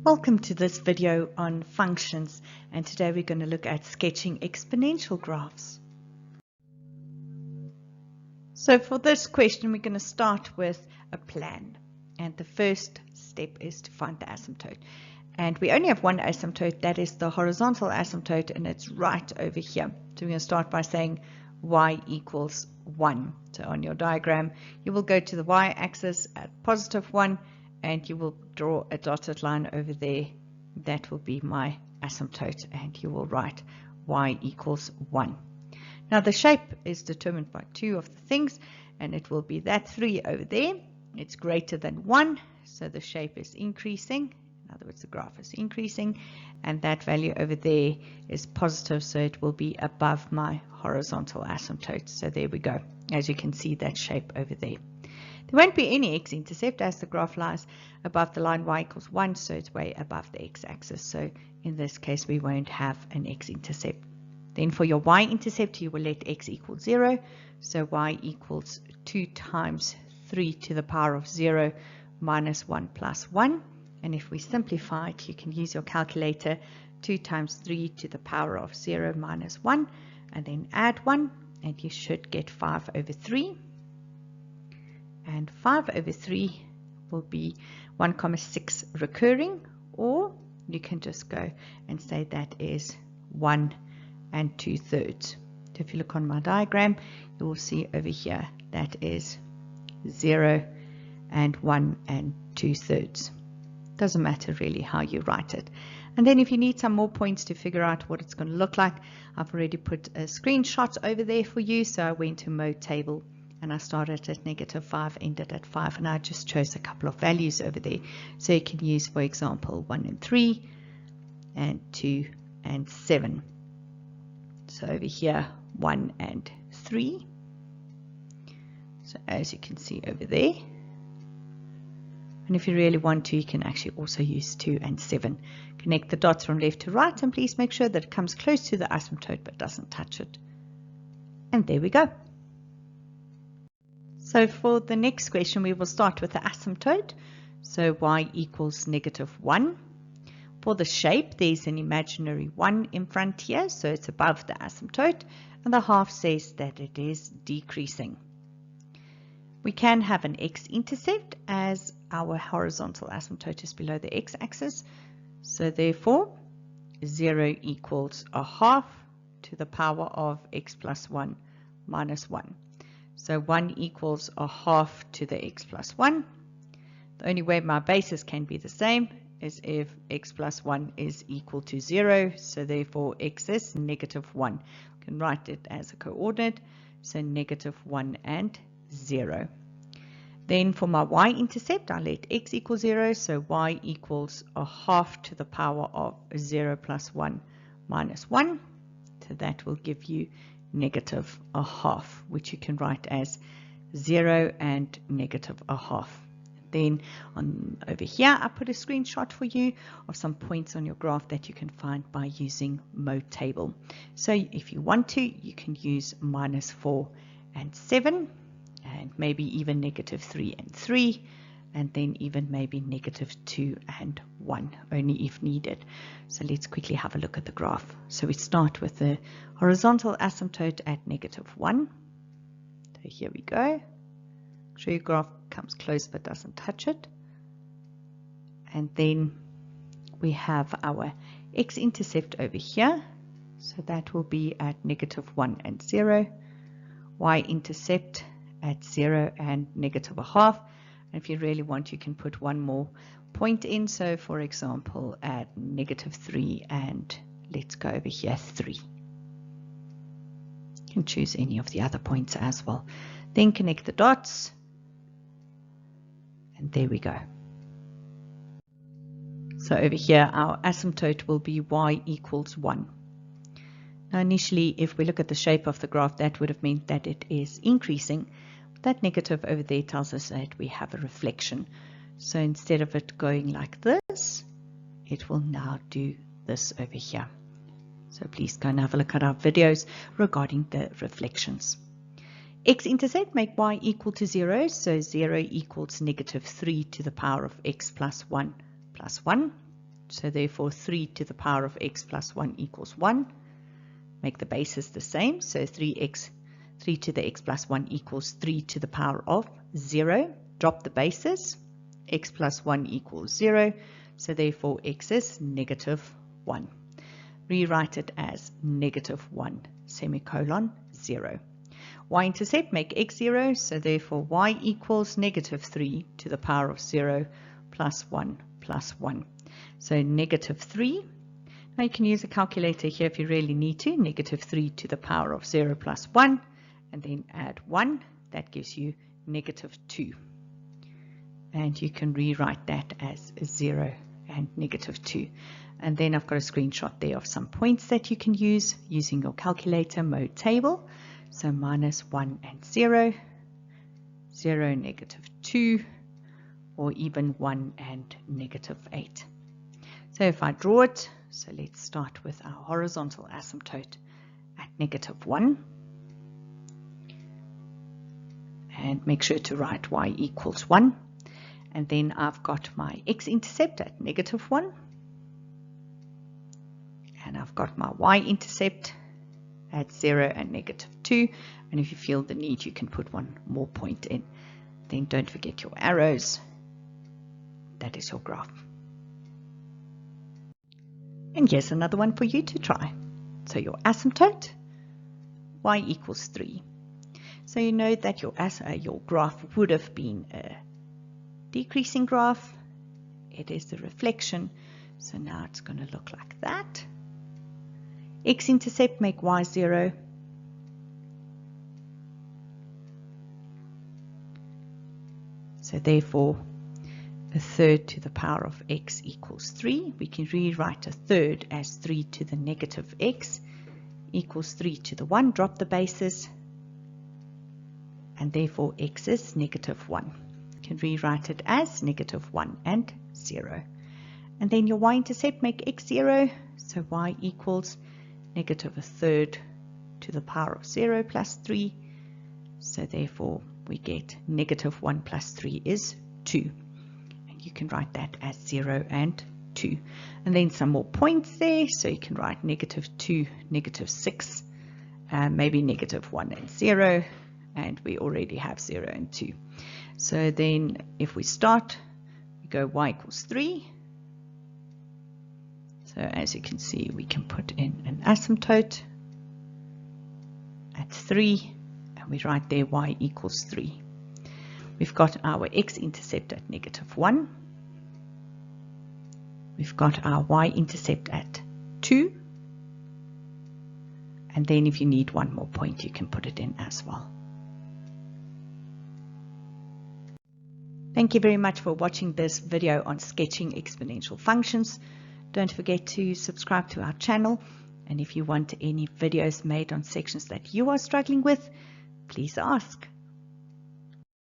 Welcome to this video on functions, and today we're going to look at sketching exponential graphs. So for this question we're going to start with a plan, and the first step is to find the asymptote. And we only have one asymptote, that is the horizontal asymptote, and it's right over here. So we're going to start by saying y equals 1. So on your diagram you will go to the y-axis at +1 and you will draw a dotted line over there. That will be my asymptote, and you will write y equals 1. Now the shape is determined by two of the things, and it will be that 3 over there. It's greater than 1, so the shape is increasing. In other words, the graph is increasing, and that value over there is positive, so it will be above my horizontal asymptote. So there we go. As you can see, that shape over there. There won't be any x-intercept as the graph lies above the line y equals 1, so it's way above the x-axis. So in this case, we won't have an x-intercept. Then for your y-intercept, you will let x equal 0. So y equals 2 times 3 to the power of 0 minus 1 plus 1. And if we simplify it, you can use your calculator. 2 times 3 to the power of 0 minus 1, and then add 1, and you should get 5 over 3. And 5 over 3 will be 1,6 recurring, or you can just go and say that is 1 2/3. So if you look on my diagram, you will see over here that is 0 and 1 2/3. Doesn't matter really how you write it. And then if you need some more points to figure out what it's going to look like, I've already put a screenshot over there for you. So I went to mode table, and I started at -5, ended at 5, and I just chose a couple of values over there. So you can use, for example, 1 and 3, and 2 and 7. So over here, 1 and 3. So as you can see over there. And if you really want to, you can actually also use 2 and 7. Connect the dots from left to right, and please make sure that it comes close to the asymptote but doesn't touch it. And there we go. So for the next question, we will start with the asymptote. So y equals -1. For the shape, there's an imaginary 1 in front here, so it's above the asymptote, and the half says that it is decreasing. We can have an x-intercept as our horizontal asymptote is below the x-axis. So therefore, 0 equals 1/2 to the power of x plus 1 minus 1. So 1 equals 1/2 to the x plus 1. The only way my bases can be the same is if x plus 1 is equal to 0. So therefore, x is -1. You can write it as a coordinate. So -1 and 0. Then for my y-intercept, I let x equal 0. So y equals 1/2 to the power of 0 plus 1 minus 1. So that will give you -1/2, which you can write as 0 and -1/2. Then over here, I put a screenshot for you of some points on your graph that you can find by using mode table. So if you want to, you can use -4 and 7, and maybe even -3 and 3, and then even maybe -2 and 1, only if needed. So let's quickly have a look at the graph. So we start with the horizontal asymptote at -1. So here we go. Make sure your graph comes close but doesn't touch it. And then we have our x-intercept over here. So that will be at -1 and 0. Y-intercept at 0 and -1/2. And if you really want, you can put one more point in. So for example, at -3, and let's go over here 3. You can choose any of the other points as well. Then connect the dots, and there we go. So over here, our asymptote will be y equals 1. Now initially, if we look at the shape of the graph, that would have meant that it is increasing. That negative over there tells us that we have a reflection. So instead of it going like this, it will now do this over here. So please go and have a look at our videos regarding the reflections. X-intercept, make y equal to 0. So 0 equals -3 to the power of x plus 1 plus 1. So therefore 3 to the power of x plus 1 equals 1. Make the bases the same. So 3 to the x plus 1 equals 3 to the power of 0. Drop the bases. X plus 1 equals 0. So therefore x is negative 1. Rewrite it as negative 1 semicolon 0. Y-intercept, make x 0. So therefore y equals negative 3 to the power of 0 plus 1 plus 1. So negative 3. Now you can use a calculator here if you really need to. Negative 3 to the power of 0 plus 1. And then add 1. That gives you negative 2. And you can rewrite that as 0 and negative 2. And then I've got a screenshot there of some points that you can use using your calculator mode table. So minus 1 and 0, 0, negative 2, or even 1 and negative 8. So if I draw it, so let's start with our horizontal asymptote at negative 1. And make sure to write y equals 1. And then I've got my x-intercept at negative 1. And I've got my y-intercept at 0 and negative 2. And if you feel the need, you can put one more point in. Then don't forget your arrows. That is your graph. And here's another one for you to try. So your asymptote, y equals 3. So you know that your graph would have been a decreasing graph. It is the reflection. So now it's going to look like that. X-intercept, make y 0. So therefore, a third to the power of x equals 3. We can rewrite a third as 3 to the negative x equals 3 to the 1. Drop the bases. And therefore x is negative 1. You can rewrite it as negative 1 and 0. And then your y-intercept, make x 0. So y equals negative a third to the power of 0 plus 3. So therefore we get negative 1 plus 3 is 2. And you can write that as 0 and 2. And then some more points there. So you can write negative 2, negative 6, maybe negative 1 and 0. And we already have 0 and 2. So then if we start, we go y equals 3. So as you can see, we can put in an asymptote at 3, and we write there y equals 3. We've got our x-intercept at negative 1. We've got our y-intercept at 2. And then if you need one more point, you can put it in as well. Thank you very much for watching this video on sketching exponential functions. Don't forget to subscribe to our channel, and if you want any videos made on sections that you are struggling with, please ask.